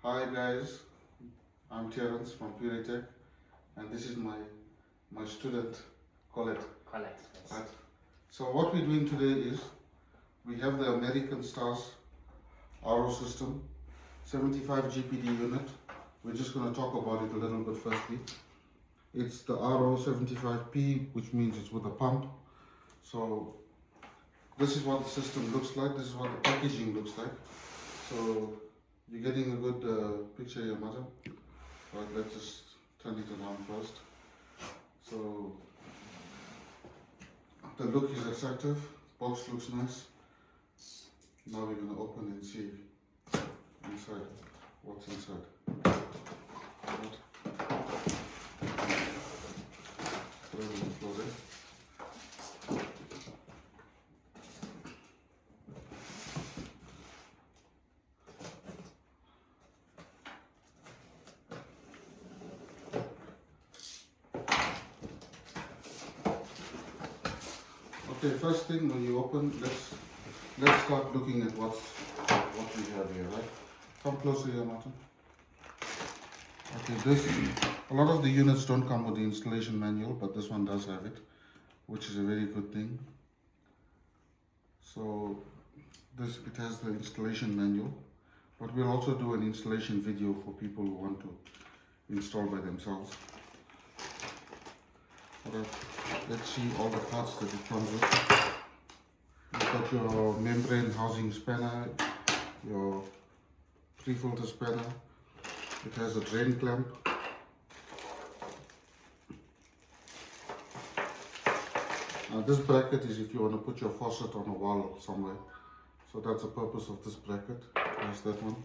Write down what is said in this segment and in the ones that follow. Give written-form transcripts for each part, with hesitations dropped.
Hi guys, I'm Terence from Puritech, and this is my student Colette. Right. So what we're doing today is we have the American Stars RO system, 75 GPD unit. We're just going to talk about it a little bit firstly. It's the RO 75P, which means it's with a pump. So this is what the system looks like. This is what the packaging looks like. So you're getting a good picture here, madam. Right, let's just turn it around first. So the look is attractive, box looks nice. Now we're going to open and see inside, what's inside. Right. Throw it on the floor there. Okay, first thing when you open, let's start looking at what we have here, right? Come closer here, Martin. Okay, a lot of the units don't come with the installation manual, but this one does have it, which is a very good thing. So it has the installation manual, but we'll also do an installation video for people who want to install by themselves. Alright, let's see all the parts that it comes with. You've got your membrane housing spanner, your pre-filter spanner. It has a drain clamp. Now this bracket is if you want to put your faucet on a wall somewhere. So that's the purpose of this bracket. There's that one.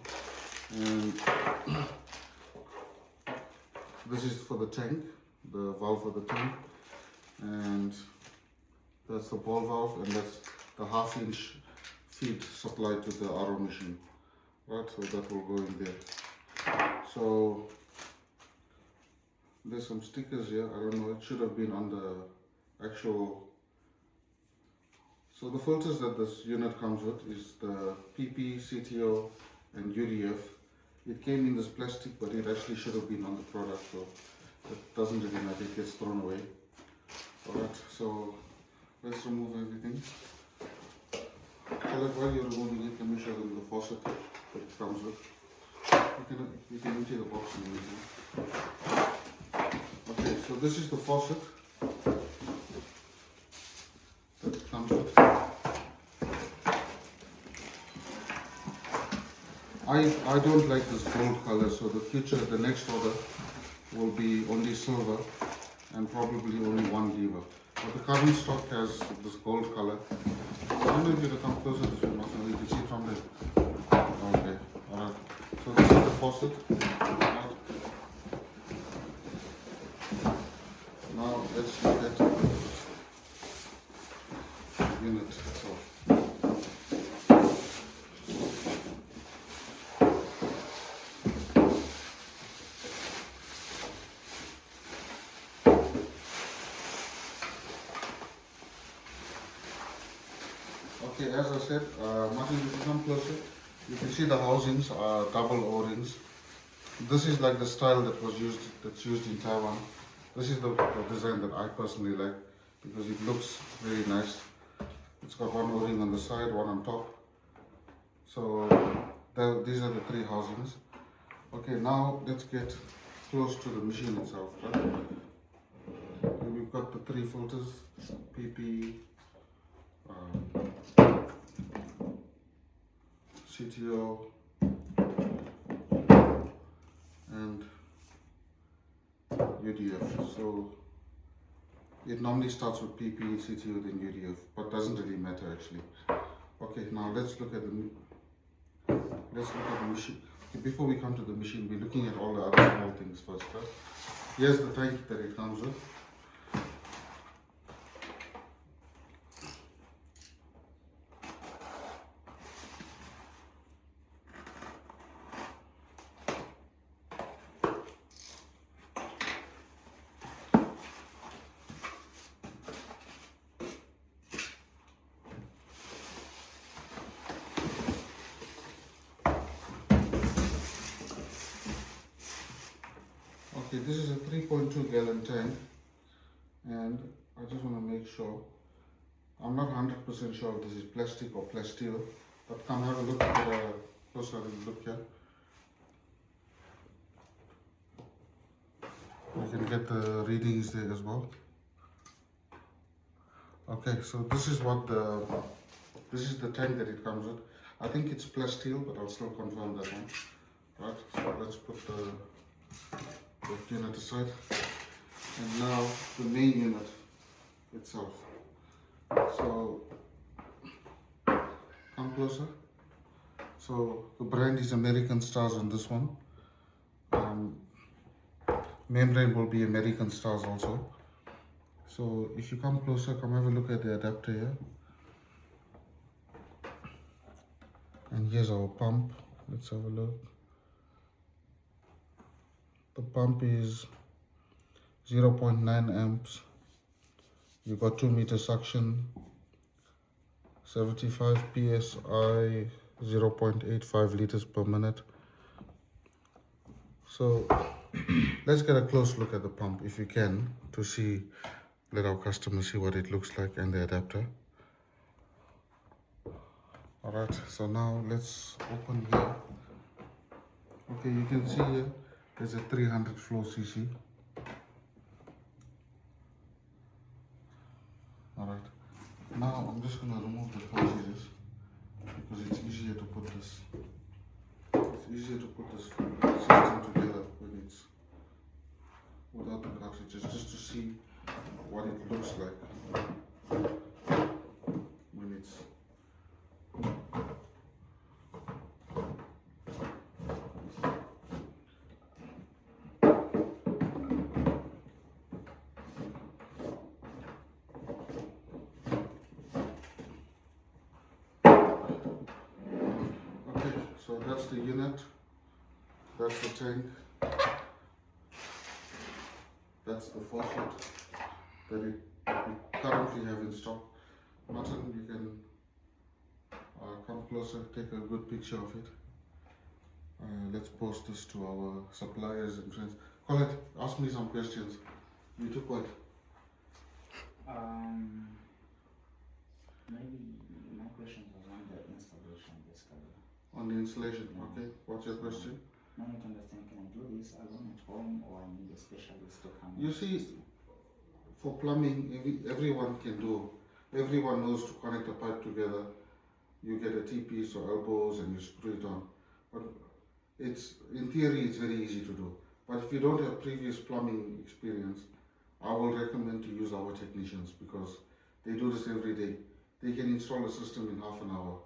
And this is for the tank, the valve for the tank. And that's the ball valve, and that's the half-inch feed supply to the RO machine, right? So that will go in there. So there's some stickers here. I don't know, it should have been on the actual. So the filters that this unit comes with is the PP, CTO, and UDF. It came in this plastic, but it actually should have been on the product, so it doesn't really matter, it gets thrown away. Alright, so let's remove everything. While you're removing it, let me show them the faucet that it comes with. You can empty the box and everything. Okay, so this is the faucet that it comes with. I don't like this gold color, so the next order will be only silver and probably only one lever. But the current stock has this gold color. I don't know if you can come closer to this one, so you can see it from there. Okay, alright. So this is the faucet. Right. Now let's look at the unit itself. Okay, as I said, Martin, if you come closer, you can see the housings are double O-rings. This is like the style that's used in Taiwan. This is the design that I personally like because it looks very nice. It's got one O-ring on the side, one on top. So these are the three housings. Okay, now let's get close to the machine itself. Right? We've got the three filters, PP, CTO, and UDF. So it normally starts with PP, CTO, then UDF, but doesn't really matter actually. Okay, now let's look at the machine. Okay, before we come to the machine, we're looking at all the other small things first. Right? Here's the tank that it comes with. Okay, this is a 3.2 gallon tank, and I just want to make sure. I'm not 100% sure if this is plastic or plasteel, but come have a look at a closer look here. You can get the readings there as well. Okay, so this is the tank that it comes with. I think it's plasteel, but I'll still confirm that one. Right, so let's put the unit aside. And now the main unit itself. So come closer. So the brand is American Stars on this one. Membrane will be American Stars also. So if you come closer, come have a look at the adapter here. And here's our pump. Let's have a look. The pump is 0.9 amps. You got 2 meter suction, 75 psi, 0.85 liters per minute. So let's get a close look at the pump if you can, to see, let our customers see what it looks like and the adapter. Alright, so now let's open here. Okay, you can see here there's a 300 flow cc. Alright, now I'm just going to remove the pouches because it's easier to put this. It's easier to put this system together when it's without the cartridges, just to see what it looks like when it's. So that's the unit, that's the tank, that's the faucet that we currently have in stock. Martin, you can come closer, take a good picture of it. Let's post this to our suppliers and friends. Colette, ask me some questions. You took what? Maybe my question was on the installation, basically. On the installation, okay. What's your question? I want to understand, can I do this alone at home, or I need a specialist to come? You see, for plumbing, everyone can do. Everyone knows to connect a pipe together. You get a T-piece or elbows and you screw it on. But in theory, it's very easy to do. But if you don't have previous plumbing experience, I will recommend to use our technicians because they do this every day. They can install a system in half an hour.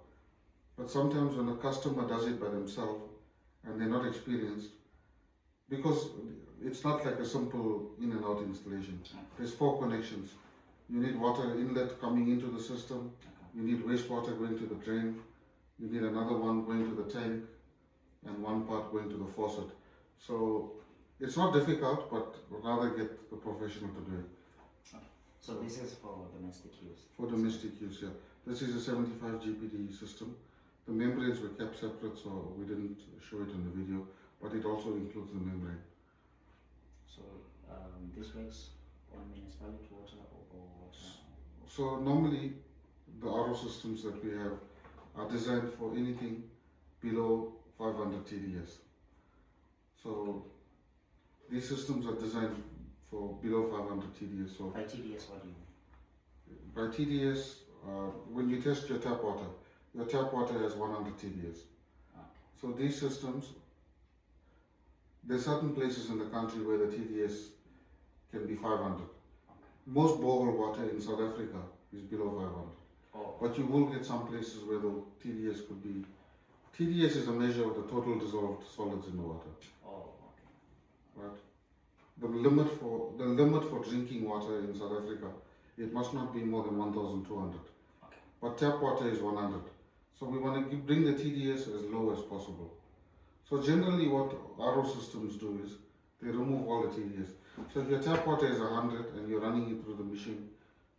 But sometimes when a customer does it by themselves and they're not experienced, because it's not like a simple in and out installation. There's 4 connections. You need water inlet coming into the system. You need wastewater going to the drain. You need another one going to the tank and one part going to the faucet. So it's not difficult, but rather get the professional to do it. So this is for domestic use? For domestic use, yeah. This is a 75 GPD system. The membranes were kept separate, so we didn't show it in the video, but it also includes the membrane. So this works on municipality water or water? So normally the RO systems that we have are designed for anything below 500 TDS. So these systems are designed for below 500 TDS. So by TDS, what do you mean? By TDS, when you test your tap water has 100 TDS. Okay. So these systems, there are certain places in the country where the TDS can be 500. Okay. Most borehole water in South Africa is below 500. Oh. But you will get some places where the TDS could be. TDS is a measure of the total dissolved solids in the water. Oh, okay. Right. The limit for drinking water in South Africa, it must not be more than 1,200. Okay. But tap water is 100. So we want to bring the TDS as low as possible. So generally what RO systems do is they remove all the TDS. So if your tap water is 100 and you're running it through the machine,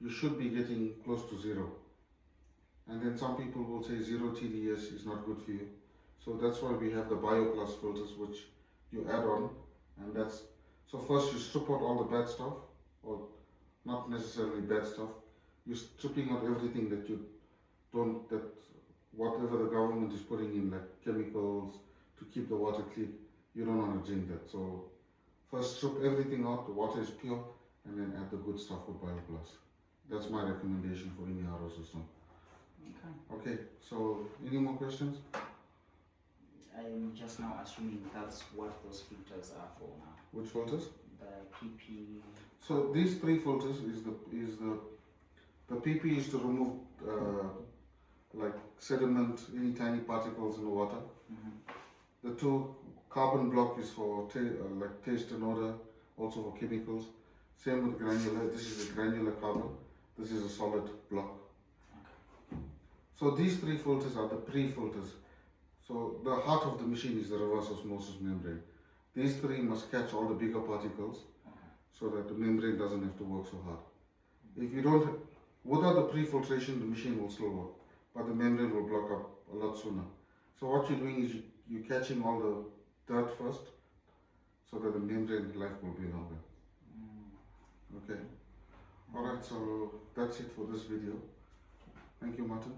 you should be getting close to 0. And then some people will say 0 TDS is not good for you. So that's why we have the BioPlus filters which you add on, and that's So first you strip out all the bad stuff, or not necessarily bad stuff. You're stripping out everything that you don't, that whatever the government is putting in, like chemicals to keep the water clean, you don't want to drink that. So first strip everything out, the water is pure, and then add the good stuff with BioPlus. That's my recommendation for any RO system. Okay, so any more questions? I'm just now assuming that's what those filters are for now. Which filters? The PP. So these 3 filters the PP is to remove like sediment, any tiny particles in the water. The 2 carbon block is for like taste and odor, also for chemicals. Same with granular. This is a granular carbon. This is a solid block. So these 3 filters are the pre-filters. So the heart of the machine is the reverse osmosis membrane. These 3 must catch all the bigger particles so that the membrane doesn't have to work so hard. If you don't, without the pre-filtration, the machine will still work, but the membrane will block up a lot sooner. So what you're doing is you're catching all the dirt first, so that the membrane life will be longer. Okay. Alright, so that's it for this video. Thank you, Martin.